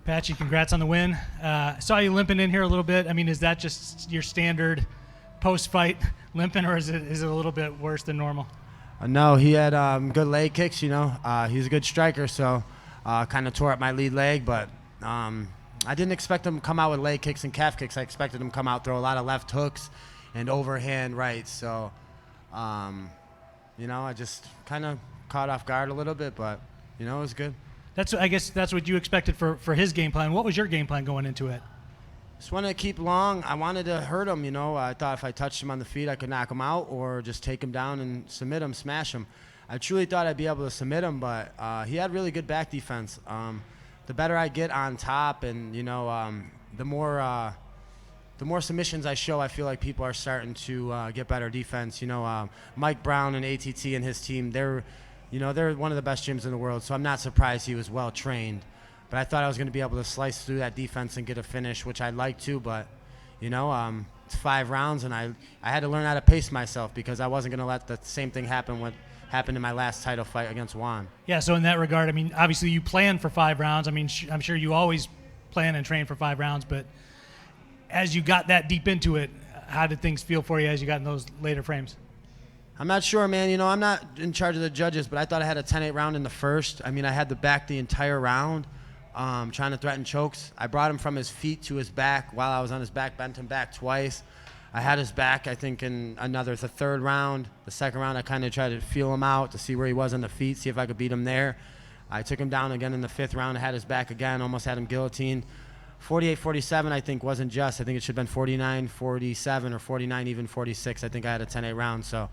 Patchy, congrats on the win. Saw you limping in here a little bit. I mean, is that just your standard post-fight limping, or is it a little bit worse than normal? No, he had good leg kicks, he's a good striker, so kind of tore up my lead leg, but I didn't expect him to come out with leg kicks and calf kicks. I expected him to come out, throw a lot of left hooks and overhand rights, so I just kind of caught off guard a little bit, but it was good. I guess that's what you expected for his game plan. What was your game plan going into it? Just wanted to keep long. I wanted to hurt him, I thought if I touched him on the feet, I could knock him out or just take him down and submit him, smash him. I truly thought I'd be able to submit him, but he had really good back defense. The better I get on top and, the more submissions I show, I feel like people are starting to get better defense. Mike Brown and ATT and his team, they're one of the best gyms in the world, so I'm not surprised he was well trained. But I thought I was going to be able to slice through that defense and get a finish, which I'd like to, but, it's 5 rounds, and I had to learn how to pace myself because I wasn't going to let the same thing happen what happened in my last title fight against Juan. Yeah, so in that regard, I mean, obviously you plan for 5 rounds. I mean, I'm sure you always plan and train for 5 rounds, but as you got that deep into it, how did things feel for you as you got in those later frames? I'm not sure, man. I'm not in charge of the judges, but I thought I had a 10-8 round in the first. I mean, I had the back the entire round, trying to threaten chokes. I brought him from his feet to his back while I was on his back, bent him back twice. I had his back, I think, in the third round. The second round, I kind of tried to feel him out to see where he was on the feet, see if I could beat him there. I took him down again in the 5th round. I had his back again, almost had him guillotined. 48-47, I think, wasn't just. I think it should have been 49-47 or 49-46. I think I had a 10-8 round. So,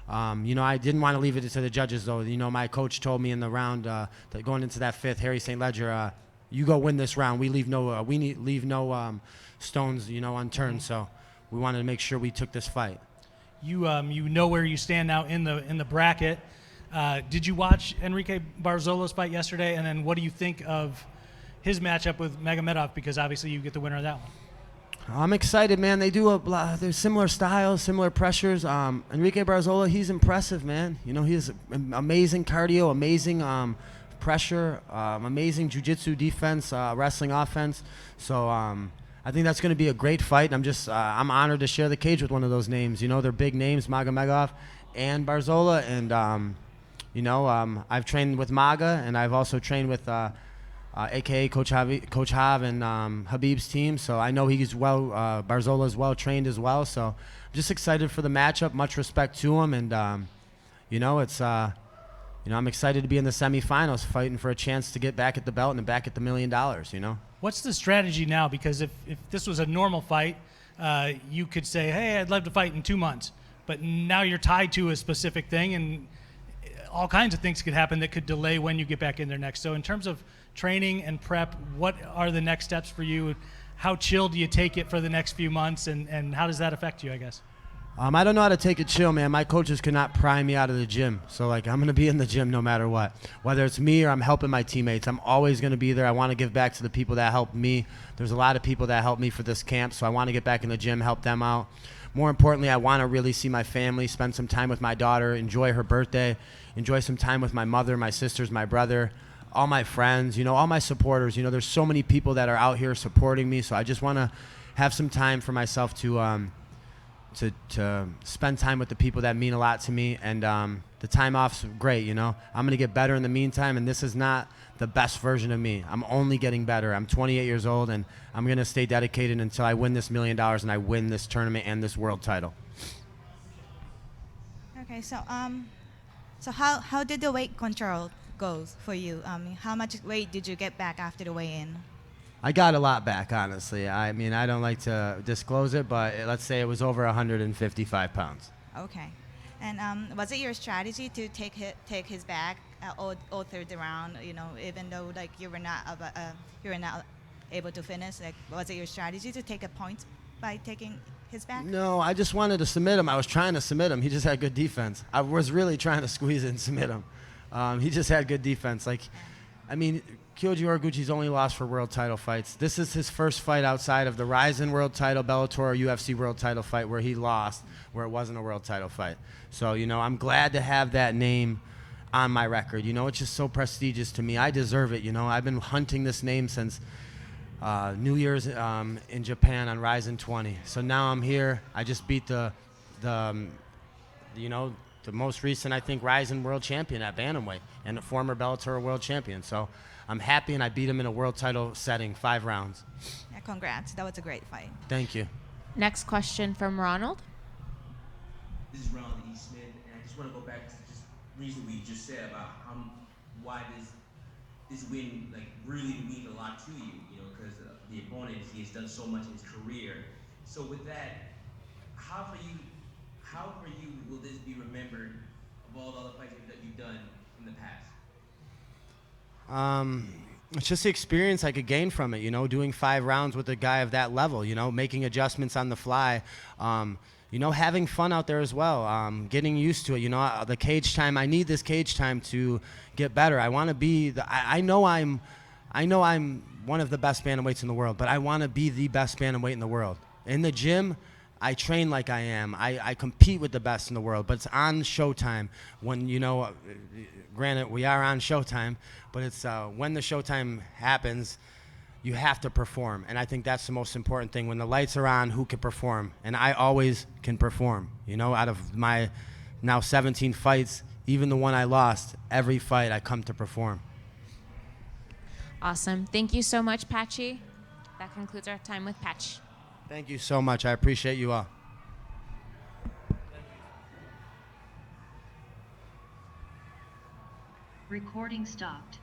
I didn't want to leave it to the judges, though. My coach told me in the round that going into that 5th, Harry St. Ledger, you go win this round. We leave no stones, unturned. So we wanted to make sure we took this fight. You know where you stand now in the bracket. Did you watch Enrique Barzolos fight yesterday? And then what do you think of his matchup with Magomedov? Because obviously you get the winner of that one. I'm excited, man. They do there's similar styles, similar pressures. Enrique Barzola, he's impressive, man. He has amazing cardio, amazing pressure, amazing jiu-jitsu defense, wrestling offense. So I think that's going to be a great fight. I'm honored to share the cage with one of those names. They're big names, Magomedov and Barzola. And, I've trained with Maga, and I've also trained with a.k.a. Coach Hav and Habib's team. So I know he's Barzola's well trained as well. So I'm just excited for the matchup. Much respect to him. And, I'm excited to be in the semifinals fighting for a chance to get back at the belt and back at the $1 million, What's the strategy now? Because if this was a normal fight, you could say, hey, I'd love to fight in 2 months. But now you're tied to a specific thing, and all kinds of things could happen that could delay when you get back in there next. So in terms of training and prep, what are the next steps for you? How chill do you take it for the next few months, and how does that affect you, I guess? I don't know how to take it chill, man. My coaches could not pry me out of the gym. So, I'm going to be in the gym no matter what. Whether it's me or I'm helping my teammates, I'm always going to be there. I want to give back to the people that helped me. There's a lot of people that helped me for this camp, so I want to get back in the gym, help them out. More importantly, I want to really see my family, spend some time with my daughter, enjoy her birthday, enjoy some time with my mother, my sisters, my brother, all my friends, all my supporters. There's so many people that are out here supporting me, so I just want to have some time for myself to spend time with the people that mean a lot to me, and the time off's great. I'm going to get better in the meantime, and this is not the best version of me. I'm only getting better. I'm 28 years old, and I'm going to stay dedicated until I win this $1 million and I win this tournament and this world title. Okay, so how did the weight control go for you? How much weight did you get back after the weigh-in? I got a lot back, honestly. I mean, I don't like to disclose it, but let's say it was over 155 pounds. Okay. And was it your strategy to take his back all through the round? Even though you were not able to finish. Was it your strategy to take a point by taking his back? No, I just wanted to submit him. I was trying to submit him. He just had good defense. I was really trying to squeeze it and submit him. He just had good defense. Kyoji Horiguchi's only lost for world title fights. This is his first fight outside of the Ryzen world title, Bellator, UFC world title fight where he lost, where it wasn't a world title fight. So, I'm glad to have that name on my record. It's just so prestigious to me. I deserve it. I've been hunting this name since New Year's in Japan on Ryzen 20. So now I'm here. I just beat the most recent, I think, Ryzen world champion at bantamweight and a former Bellator world champion. So I'm happy, and I beat him in a world title setting, 5 rounds. Yeah, congrats. That was a great fight. Thank you. Next question from Ronald. This is Ronald Eastman, and I just want to go back to just recently you just said about why this win like really mean a lot to you, because the opponent, he has done so much in his career. So with that, how for you will this be remembered of all the other fights that you've done in the past? It's just the experience I could gain from it, doing 5 rounds with a guy of that level, making adjustments on the fly, having fun out there as well, getting used to it, the cage time. I need this cage time to get better. I want to be, I know I'm one of the best bantamweights in the world, but I want to be the best bantamweight in the world. In the gym, I train like I am. I compete with the best in the world, but it's on Showtime when, granted, we are on Showtime, but it's when the Showtime happens, you have to perform. And I think that's the most important thing. When the lights are on, who can perform? And I always can perform. Out of my now 17 fights, even the one I lost, every fight I come to perform. Awesome. Thank you so much, Patchy. That concludes our time with Patch. Thank you so much. I appreciate you all. Recording stopped.